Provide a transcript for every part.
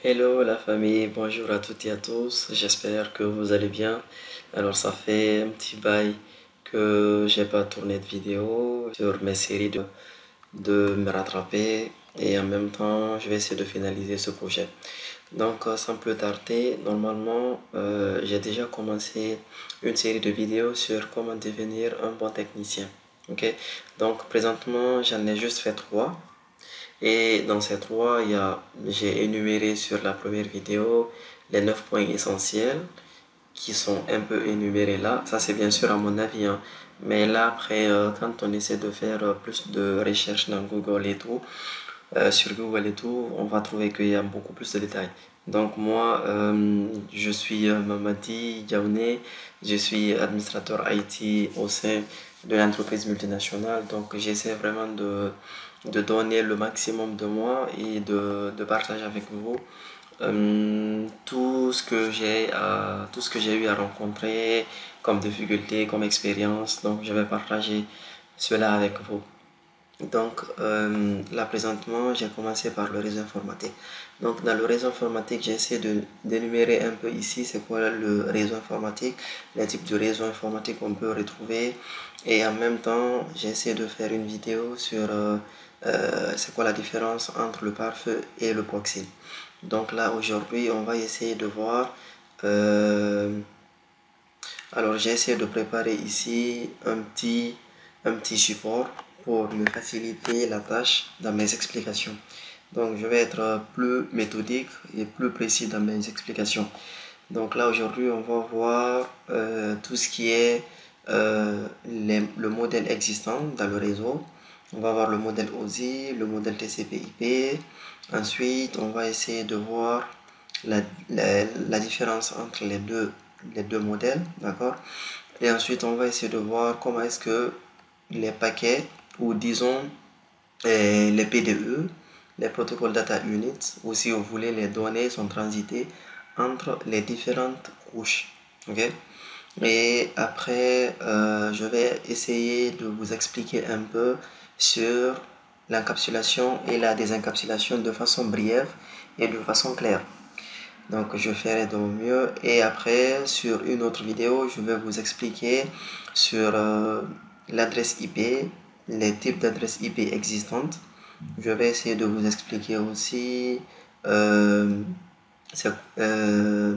Hello la famille, bonjour à toutes et à tous, j'espère que vous allez bien. Alors ça fait un petit bail que j'ai pas tourné de vidéo sur mes séries de me rattraper et en même temps je vais essayer de finaliser ce projet. Donc sans plus tarder, normalement j'ai déjà commencé une série de vidéos sur comment devenir un bon technicien. Ok, donc présentement j'en ai juste fait trois. Et dans ces trois, j'ai énuméré sur la première vidéo les 9 points essentiels qui sont un peu énumérés là. Ça, c'est bien sûr à mon avis, hein. Mais là, après, quand on essaie de faire plus de recherches dans Google et tout, sur Google et tout, on va trouver qu'il y a beaucoup plus de détails. Donc moi, je suis Mamadi Diaouné, je suis administrateur IT au sein de l'entreprise multinationale. Donc j'essaie vraiment de donner le maximum de moi et de partager avec vous tout ce que j'ai eu à rencontrer comme difficulté, comme expérience. Donc je vais partager cela avec vous. Donc là présentement, j'ai commencé par le réseau informatique. Donc dans le réseau informatique, j'essaie d'énumérer un peu ici c'est quoi le réseau informatique, les types de réseau informatique qu'on peut retrouver. Et en même temps, j'essaie de faire une vidéo sur c'est quoi la différence entre le pare-feu et le proxy. Donc là aujourd'hui, on va essayer de voir. euh, alors j'ai essayé de préparer ici un petit support pour me faciliter la tâche dans mes explications. Donc je vais être plus méthodique et plus précis dans mes explications. Donc là aujourd'hui on va voir tout ce qui est le modèle existant dans le réseau. On va voir le modèle OSI, le modèle TCP/IP. Ensuite on va essayer de voir la différence entre les deux modèles, d'accord? Et ensuite, on va essayer de voir comment est-ce que les paquets, ou disons les PDE, les protocoles data units, ou si vous voulez, les données sont transitées entre les différentes couches. Ok? Et après, je vais essayer de vous expliquer un peu sur l'encapsulation et la désencapsulation de façon brève et de façon claire. Donc je ferai de mon mieux et après sur une autre vidéo je vais vous expliquer sur l'adresse IP, les types d'adresses IP existantes. Je vais essayer de vous expliquer aussi euh, c'est- euh,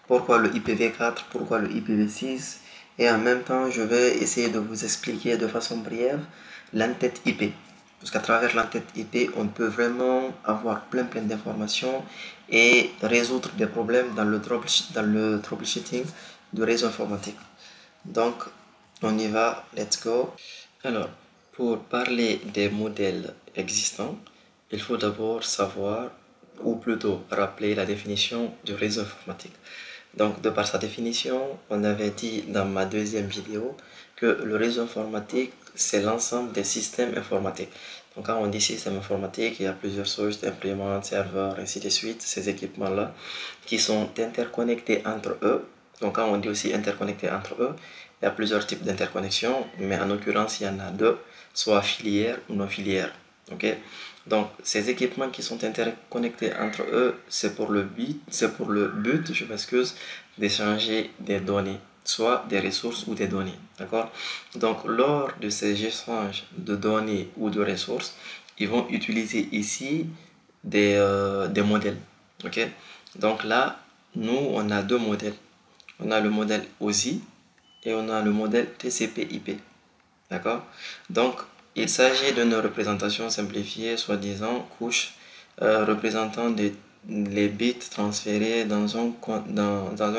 pourquoi le IPv4, pourquoi le IPv6 et en même temps je vais essayer de vous expliquer de façon brève l'entête IP. Parce qu'à travers l'entête IP, on peut vraiment avoir plein d'informations et résoudre des problèmes dans dans le troubleshooting du réseau informatique. Donc, on y va, let's go. Alors, pour parler des modèles existants, il faut d'abord savoir, ou plutôt rappeler la définition du réseau informatique. Donc, de par sa définition, on avait dit dans ma deuxième vidéo que le réseau informatique, c'est l'ensemble des systèmes informatiques. Donc, quand on dit système informatique, il y a plusieurs sources d'imprimantes, serveurs, ainsi de suite, ces équipements-là qui sont interconnectés entre eux. Donc, quand on dit aussi interconnectés entre eux, il y a plusieurs types d'interconnexions, mais en l'occurrence, il y en a deux, soit filières ou non filières. Ok? Donc, ces équipements qui sont interconnectés entre eux, c'est pour le but, je m'excuse, d'échanger des données, soit des ressources ou des données. D'accord? Donc, lors de ces échanges de données ou de ressources, ils vont utiliser ici des modèles. Ok? Donc là, nous, on a deux modèles. On a le modèle OSI et on a le modèle TCP/IP. D'accord? Donc, il s'agit d'une représentation simplifiée, soi-disant couche, représentant les bits transférés dans un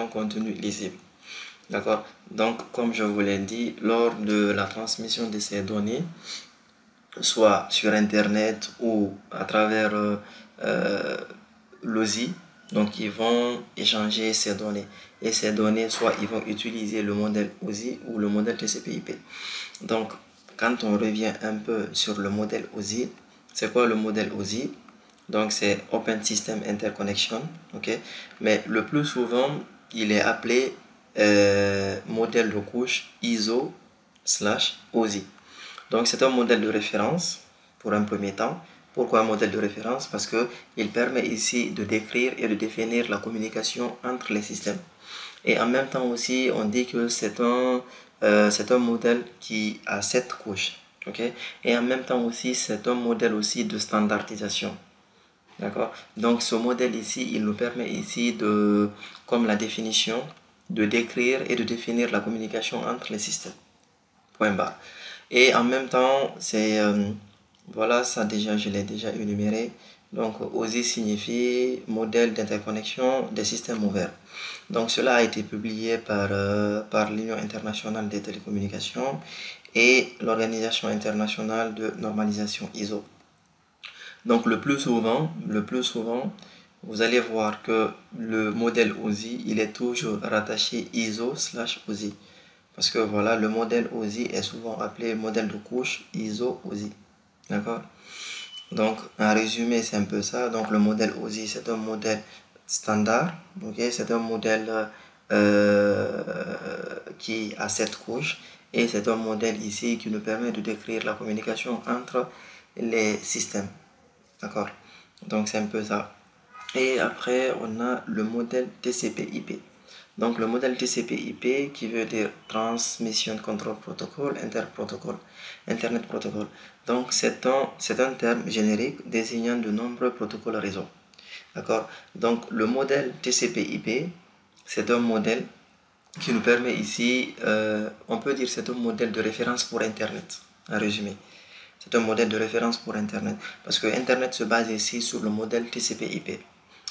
contenu lisible. D'accord? Donc, comme je vous l'ai dit, lors de la transmission de ces données, soit sur Internet ou à travers l'OSI, donc ils vont échanger ces données. Et ces données, soit ils vont utiliser le modèle OSI ou le modèle TCP/IP. Donc, quand on revient un peu sur le modèle OSI, c'est quoi le modèle OSI? Donc, c'est Open System Interconnection, ok? Mais le plus souvent, il est appelé modèle de couche ISO/OSI. Donc, c'est un modèle de référence pour un premier temps Pourquoi un modèle de référence? Parce qu'il permet ici de décrire et de définir la communication entre les systèmes. Et en même temps aussi, on dit que c'est un modèle qui a 7 couches. Okay? Et en même temps aussi, c'est un modèle aussi de standardisation. D'accord? Donc ce modèle ici, il nous permet ici de, comme la définition, de décrire et de définir la communication entre les systèmes. Point barre. Et en même temps, c'est voilà, ça déjà, je l'ai déjà énuméré. Donc OSI signifie modèle d'interconnexion des systèmes ouverts. Donc cela a été publié par l'Union internationale des télécommunications et l'Organisation internationale de normalisation ISO. Donc le plus souvent, vous allez voir que le modèle OSI, il est toujours rattaché ISO/OSI. Parce que voilà, le modèle OSI est souvent appelé modèle de couche ISO-OSI. D'accord? Donc, en résumé, c'est un peu ça. Donc, le modèle OSI, c'est un modèle standard. Ok? C'est un modèle qui a 7 couches. Et c'est un modèle ici qui nous permet de décrire la communication entre les systèmes. D'accord? Donc, c'est un peu ça. Et après, on a le modèle TCP/IP. Donc, le modèle TCP/IP qui veut dire Transmission Control Protocol, Internet Protocol. Donc, c'est un terme générique désignant de nombreux protocoles réseau. D'accord? Donc, le modèle TCP/IP, c'est un modèle qui nous permet ici, on peut dire c'est un modèle de référence pour Internet, en résumé. C'est un modèle de référence pour Internet. Parce que Internet se base ici sur le modèle TCP/IP.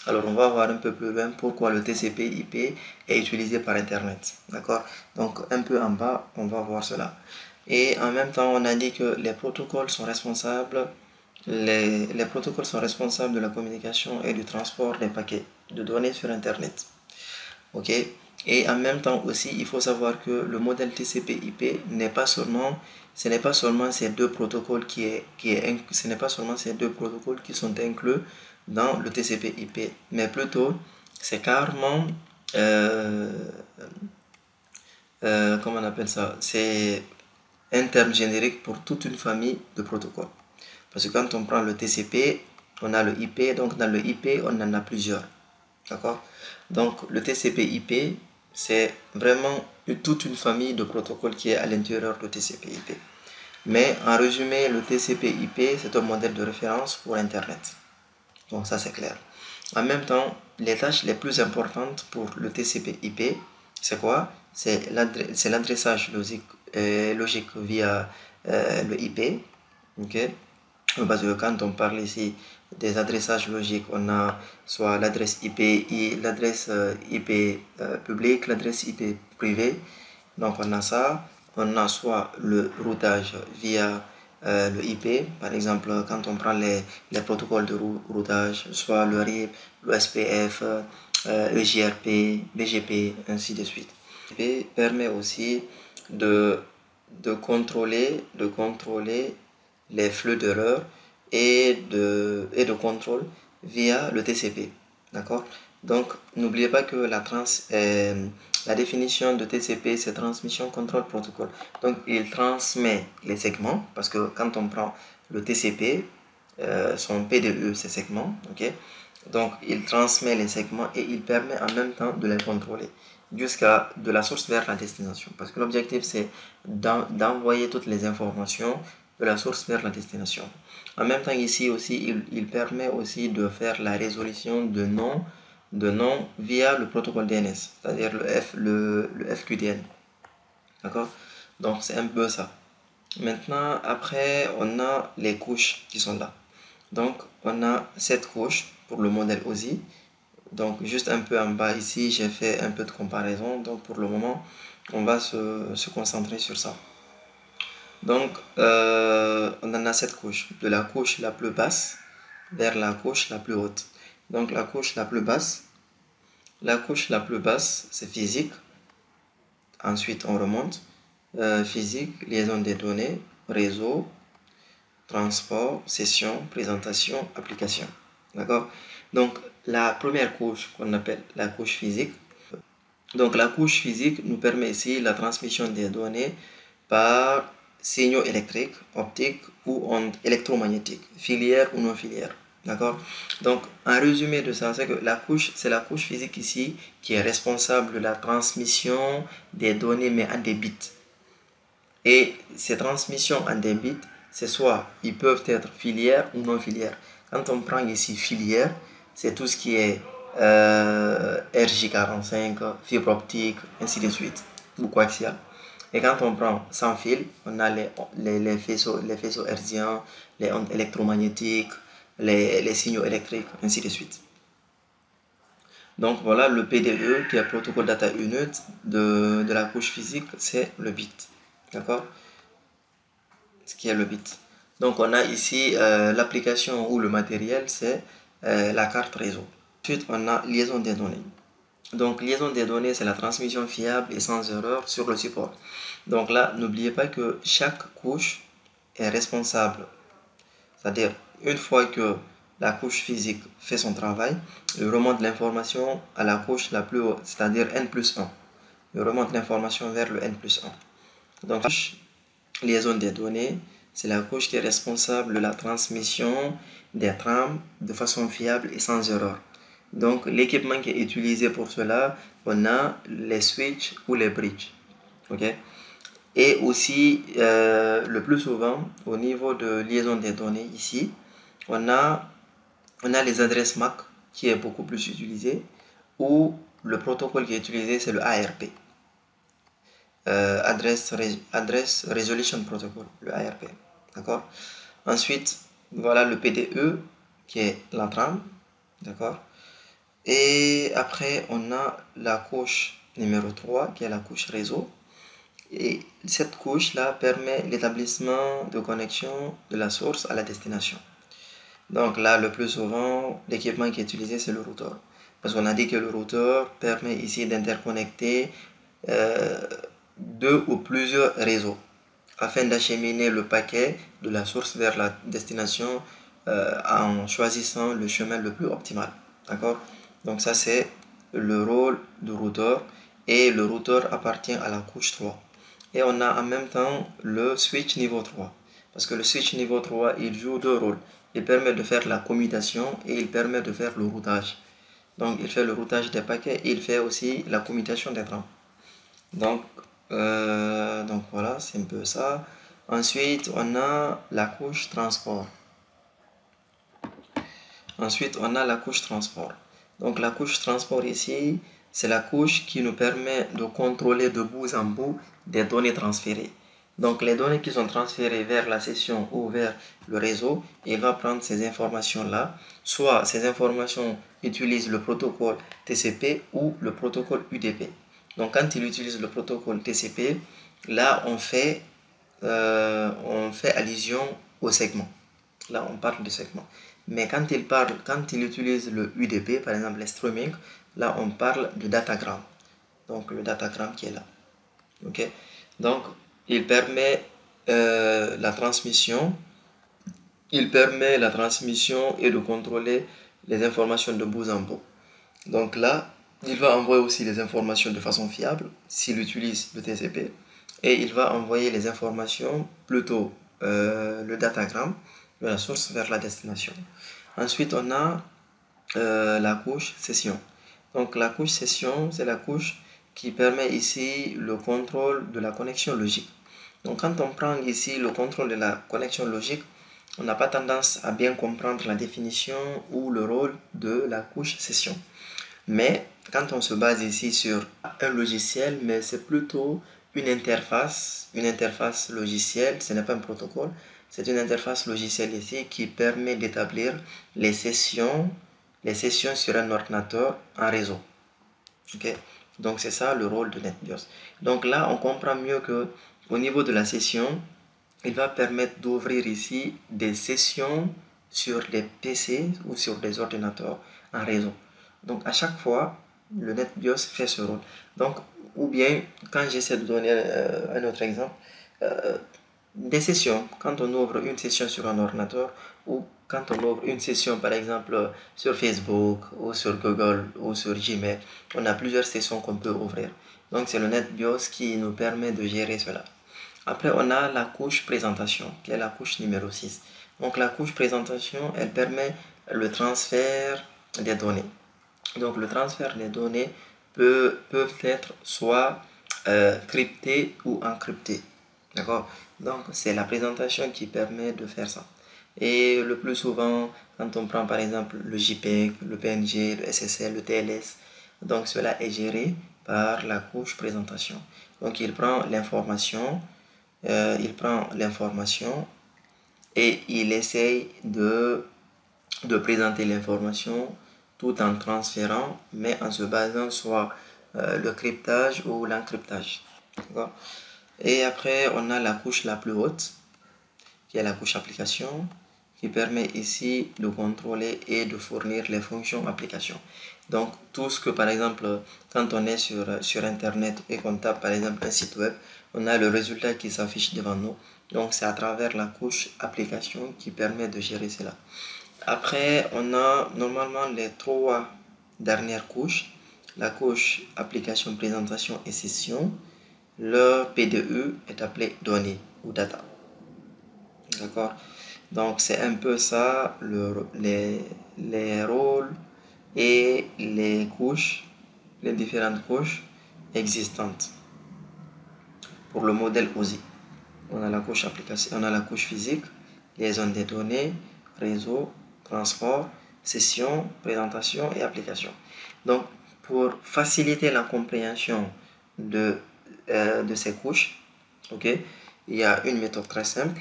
Alors, on va voir un peu plus loin pourquoi le TCP/IP est utilisé par Internet. D'accord? Donc, un peu en bas, on va voir cela. Et en même temps, on a dit que les protocoles sont responsables, les protocoles sont responsables de la communication et du transport des paquets de données sur Internet. Ok? Et en même temps aussi, il faut savoir que le modèle TCP/IP ce n'est pas seulement ces deux protocoles ce n'est pas seulement ces deux protocoles qui sont inclus dans le TCP/IP, mais plutôt c'est carrément comment on appelle ça? C'est un terme générique pour toute une famille de protocoles. Parce que quand on prend le TCP, on a le IP, donc dans le IP, on en a plusieurs. D'accord? Donc le TCP/IP, c'est vraiment toute une famille de protocoles qui est à l'intérieur du TCP/IP. Mais en résumé, le TCP/IP, c'est un modèle de référence pour Internet. Donc ça c'est clair. En même temps, les tâches les plus importantes pour le TCP/IP, c'est quoi? C'est l'adressage logique via le IP. Okay? Parce que quand on parle ici des adressages logiques, on a soit l'adresse l'adresse IP publique, l'adresse IP privée. Donc on a ça. On a soit le routage via le IP, par exemple quand on prend les protocoles de routage, soit le RIP, le SPF, EJRP, BGP, ainsi de suite. Le IP permet aussi de contrôler les flux d'erreurs et de contrôle via le TCP. D'accord? Donc, n'oubliez pas que la définition de TCP, c'est Transmission Control Protocol. Donc, il transmet les segments, parce que quand on prend le TCP, son PDE, c'est segments. Okay? Donc, il transmet les segments et il permet en même temps de les contrôler jusqu'à de la source vers la destination. Parce que l'objectif, c'est d'envoyer toutes les informations de la source vers la destination. En même temps, ici aussi, il permet aussi de faire la résolution de noms via le protocole DNS, c'est-à-dire le FQDN. D'accord? Donc, c'est un peu ça. Maintenant, après, on a les couches qui sont là. Donc, on a 7 couches pour le modèle OSI. Donc, juste un peu en bas ici, j'ai fait un peu de comparaison. Donc, pour le moment, on va se concentrer sur ça. Donc, on en a 7 couches. De la couche la plus basse vers la couche la plus haute. Donc, la couche la plus basse, c'est physique. Ensuite, on remonte. Physique, liaison des données, réseau, transport, session, présentation, application. D'accord? Donc, la première couche qu'on appelle la couche physique. Donc, la couche physique nous permet ici la transmission des données par signaux électriques, optiques ou ondes électromagnétiques, filières ou non filières. D'accord? Donc, un résumé de ça, c'est que c'est la couche physique ici qui est responsable de la transmission des données, mais en des bits. Et ces transmissions en des bits, c'est soit ils peuvent être filières ou non filières. Quand on prend ici filière, c'est tout ce qui est RJ45, fibre optique, ainsi de suite, ou coaxial. Et quand on prend sans fil, on a les faisceaux hertziens, les ondes électromagnétiques, les signaux électriques, ainsi de suite. Donc voilà, le PDE, qui est Protocol Data Unit de la couche physique, c'est le bit. D'accord? Ce qui est le bit. Donc on a ici l'application ou le matériel, c'est la carte réseau. Ensuite, on a liaison des données. Donc liaison des données, c'est la transmission fiable et sans erreur sur le support. Donc là, n'oubliez pas que chaque couche est responsable. C'est-à-dire, une fois que la couche physique fait son travail, il remonte l'information à la couche la plus haute, c'est-à-dire N plus 1. Il remonte l'information vers le N plus 1. Donc, liaison des données, c'est la couche qui est responsable de la transmission des trames de façon fiable et sans erreur. Donc, l'équipement qui est utilisé pour cela, on a les switches ou les bridges. OK? Et aussi, le plus souvent, au niveau de liaison des données, ici, on a les adresses MAC qui est beaucoup plus utilisé, ou le protocole qui est utilisé, c'est le ARP. Address Resolution Protocol, le ARP. D'accord? Ensuite, voilà le PDE qui est la trame. D'accord? Et après, on a la couche numéro 3 qui est la couche réseau. Et cette couche-là permet l'établissement de connexion de la source à la destination. Donc là, le plus souvent, l'équipement qui est utilisé, c'est le routeur. Parce qu'on a dit que le routeur permet ici d'interconnecter deux ou plusieurs réseaux afin d'acheminer le paquet de la source vers la destination en choisissant le chemin le plus optimal. D'accord? Donc ça, c'est le rôle du routeur, et le routeur appartient à la couche 3. Et on a en même temps le switch niveau 3. Parce que le switch niveau 3, il joue deux rôles. Il permet de faire la commutation et il permet de faire le routage. Donc il fait le routage des paquets et il fait aussi la commutation des trames. Donc voilà, c'est un peu ça. Ensuite, on a la couche transport. Donc la couche transport ici, c'est la couche qui nous permet de contrôler de bout en bout des données transférées. Donc les données qui sont transférées vers la session ou vers le réseau, il va prendre ces informations-là. Soit ces informations utilisent le protocole TCP ou le protocole UDP. Donc quand il utilise le protocole TCP, là on fait allusion au segment. Là on parle de segment. Mais quand il utilise le UDP, par exemple le streaming, là on parle de datagramme. Donc le datagramme qui est là. Ok. Donc il permet la transmission. Il permet la transmission et de contrôler les informations de bout en bout. Donc là, il va envoyer aussi les informations de façon fiable s'il utilise le TCP, et il va envoyer les informations, plutôt le datagramme de la source vers la destination. Ensuite, on a la couche session. Donc la couche session, c'est la couche qui permet ici le contrôle de la connexion logique. Donc quand on prend ici le contrôle de la connexion logique, on n'a pas tendance à bien comprendre la définition ou le rôle de la couche session. Mais quand on se base ici sur un logiciel, mais c'est plutôt une interface logicielle, ce n'est pas un protocole, c'est une interface logicielle ici qui permet d'établir les sessions sur un ordinateur en réseau. Okay? Donc c'est ça le rôle de NetBIOS. Donc là, on comprend mieux que au niveau de la session, il va permettre d'ouvrir ici des sessions sur des PC ou sur des ordinateurs en réseau. Donc à chaque fois, le NetBIOS fait ce rôle. Donc, ou bien, quand j'essaie de donner un autre exemple, des sessions, quand on ouvre une session sur un ordinateur, ou quand on ouvre une session par exemple sur Facebook ou sur Google ou sur Gmail, on a plusieurs sessions qu'on peut ouvrir. Donc c'est le NetBIOS qui nous permet de gérer cela. Après, on a la couche présentation, qui est la couche numéro 6. Donc, la couche présentation, elle permet le transfert des données. Donc, le transfert des données peuvent être soit cryptées ou encryptées. D'accord? Donc, c'est la présentation qui permet de faire ça. Et le plus souvent, quand on prend par exemple le JPEG, le PNG, le SSL, le TLS, donc cela est géré par la couche présentation. Donc, il prend l'information et il essaye de présenter l'information tout en transférant, mais en se basant sur le cryptage ou l'encryptage. Et après, on a la couche la plus haute, qui est la couche application, qui permet ici de contrôler et de fournir les fonctions application. Donc, tout ce que, par exemple, quand on est sur Internet et qu'on tape, par exemple, un site web, on a le résultat qui s'affiche devant nous. Donc, c'est à travers la couche application qui permet de gérer cela. Après, on a normalement les trois dernières couches. La couche application, présentation et session. Le PDE est appelé données ou data. D'accord? Donc, c'est un peu ça, les rôles et les couches, les différentes couches existantes pour le modèle OSI. On a la couche application, on a la couche physique, liaison des données, réseau, transport, session, présentation et application. Donc, pour faciliter la compréhension de ces couches, ok, il y a une méthode très simple.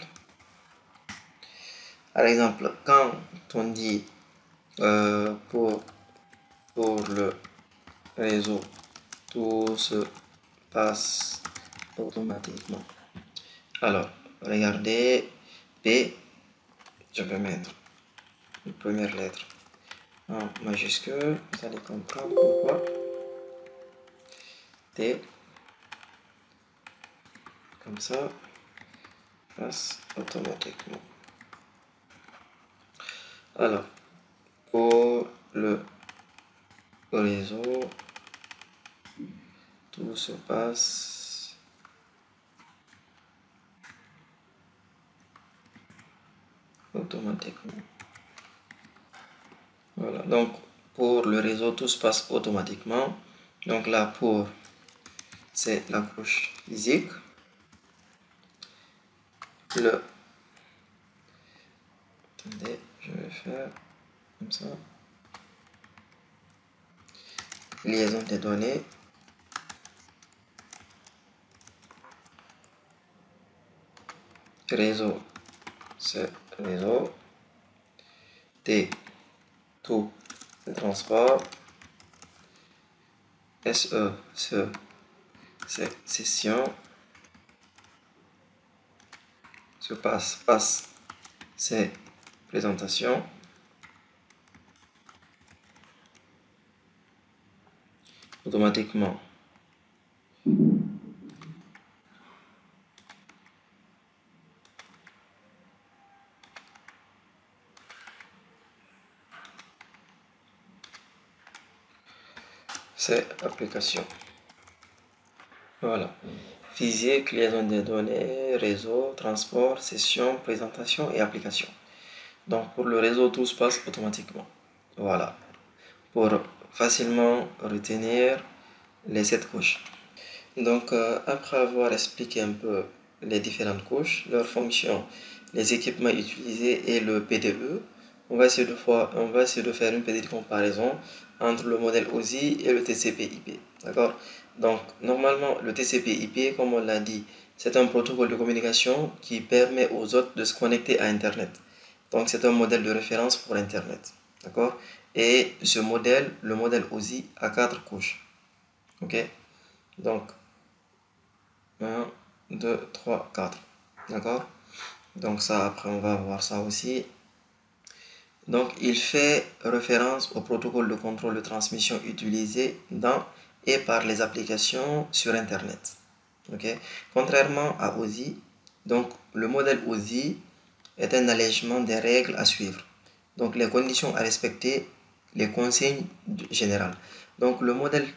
Par exemple, quand on dit pour le réseau, tout se passe automatiquement. Alors, regardez, P, je vais mettre une première lettre en majuscule, vous allez comprendre pourquoi. T, comme ça, passe automatiquement. Alors, pour le réseau, tout se passe automatiquement. Voilà, donc pour le réseau, tout se passe automatiquement. Donc là, pour, c'est la couche physique. Attendez, je vais faire comme ça. Liaison des données. Réseau, c'est réseau. T, tout, le transport. SE, c'est session. Se passe, c'est présentation. Automatiquement. C'est application. Voilà. Physique, liaison des données, réseau, transport, session, présentation et application. Donc pour le réseau, tout se passe automatiquement. Voilà. Pour facilement retenir les 7 couches. Donc après avoir expliqué un peu les différentes couches, leurs fonctions, les équipements utilisés et le PDE, on va essayer de faire une petite comparaison entre le modèle OSI et le TCP/IP. D'accord? Donc, normalement, le TCP/IP, comme on l'a dit, c'est un protocole de communication qui permet aux autres de se connecter à Internet. Donc, c'est un modèle de référence pour Internet. D'accord? Et ce modèle, le modèle OSI, a 4 couches. Ok? Donc, 1, 2, 3, 4. D'accord? Donc, ça, après, on va voir ça aussi. Donc, il fait référence au protocole de contrôle de transmission utilisé dans et par les applications sur Internet. Okay? Contrairement à OSI, donc le modèle OSI est un allègement des règles à suivre. Donc, les conditions à respecter, les consignes générales. Donc, le modèle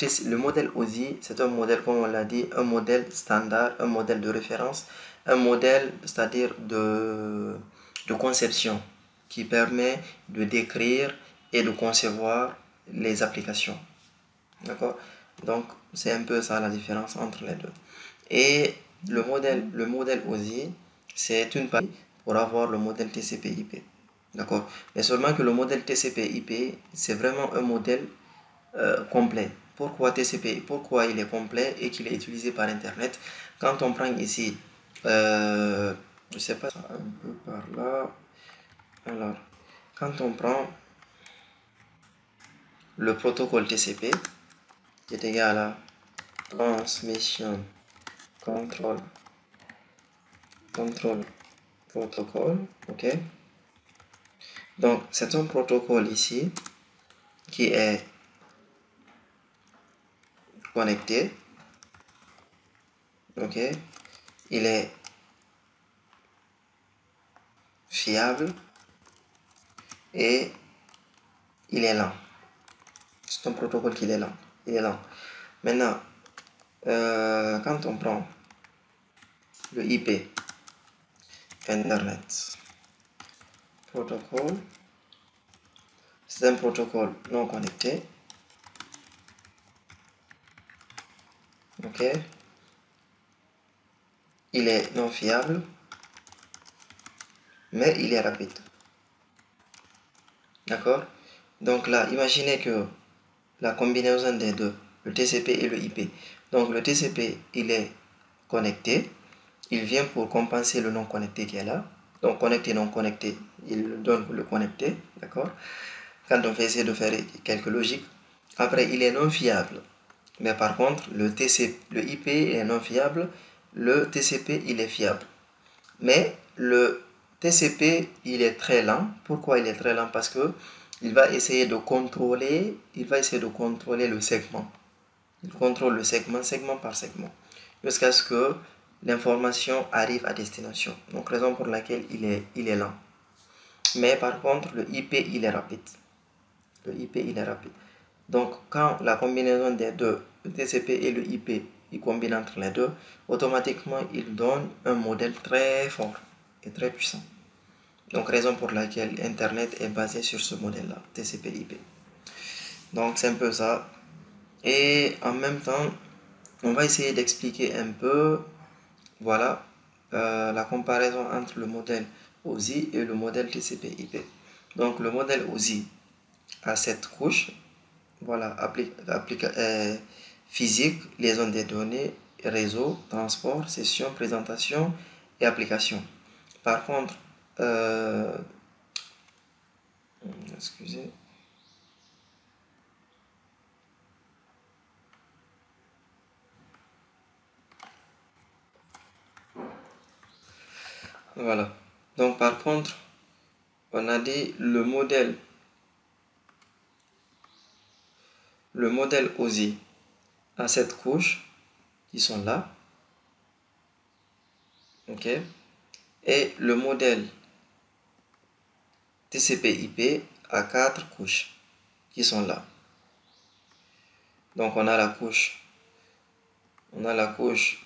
OSI, c'est un modèle, comme on l'a dit, un modèle standard, un modèle de référence un modèle, c'est-à-dire de conception qui permet de décrire et de concevoir les applications. D'accord? Donc, c'est un peu ça la différence entre les deux. Et le modèle OSI, c'est une partie pour avoir le modèle TCP/IP. D'accord? Mais seulement que le modèle TCP/IP, c'est vraiment un modèle complet. Pourquoi TCP? Pourquoi il est complet et qu'il est utilisé par Internet? Quand on prend ici, je sais pas, un peu par là. Alors, quand on prend le protocole TCP, qui est égal à Transmission Control Protocol, ok? Donc, c'est un protocole ici qui est connecté, ok? Il est fiable et il est lent. C'est un protocole qui est lent. Il est lent. Maintenant, quand on prend le IP, Internet Protocol, c'est un protocole non connecté. Ok. Il est non fiable, mais il est rapide. D'accord? Donc là, imaginez que la combinaison des deux, le TCP et le IP. Donc le TCP, il est connecté. Il vient pour compenser le non connecté qui est là. Donc connecté, non connecté, il donne le connecté. D'accord? Quand on fait essayer de faire quelques logiques. Après, il est non fiable. Mais par contre, le IP est non fiable. Le TCP, il est fiable. Mais le TCP, il est très lent. Pourquoi il est très lent? Parce que il va essayer de contrôler le segment. Il contrôle le segment par segment, jusqu'à ce que l'information arrive à destination. Donc, raison pour laquelle il est lent. Mais par contre, le IP, il est rapide. Le IP, il est rapide. Donc, quand la combinaison des deux, le TCP et le IP, il combine entre les deux, automatiquement, il donne un modèle très fort et très puissant. Donc, raison pour laquelle Internet est basé sur ce modèle-là, TCP/IP. Donc, c'est un peu ça. Et en même temps, on va essayer d'expliquer un peu, voilà, la comparaison entre le modèle OSI et le modèle TCP/IP. Donc, le modèle OSI a 7 couches. Voilà, physique, liaison des données, réseau, transport, session, présentation et application. Par contre, excusez. Voilà. Donc par contre, on a dit le modèle OSI a 7 couches qui sont là. Ok. Et le modèle TCP/IP a 4 couches qui sont là. Donc on a la couche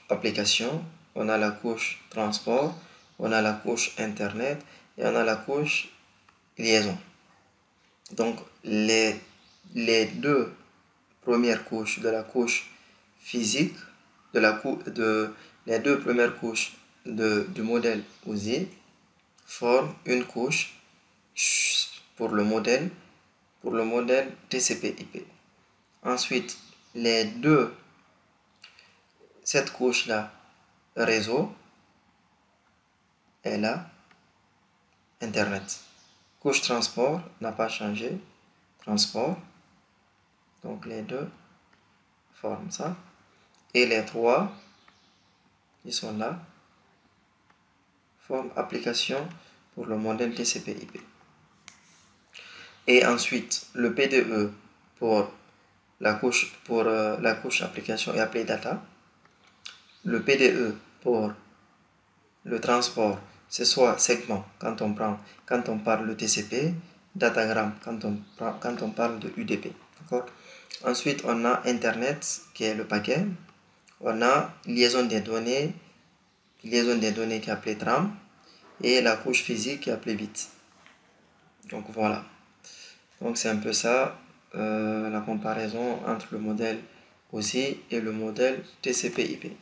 application, on a la couche transport, on a la couche internet et on a la couche liaison. Donc les deux premières couches de la couche physique, les deux premières couches du modèle OSI forment une couche pour le modèle TCP/IP. Ensuite, cette couche-là, réseau, est là, Internet. Couche transport n'a pas changé, transport. Donc les deux forment ça. Et les trois, ils sont là, forment application pour le modèle TCP/IP. Et ensuite, le PDE pour la couche application et appli data. Le PDE pour le transport, c'est soit segment quand on parle de TCP, datagram quand on parle de UDP. Ensuite, on a Internet qui est le paquet. On a liaison des données liaison des données qui est appelée trame et la couche physique qui est appelée bit. Donc voilà. Donc c'est un peu ça la comparaison entre le modèle OSI et le modèle TCP/IP.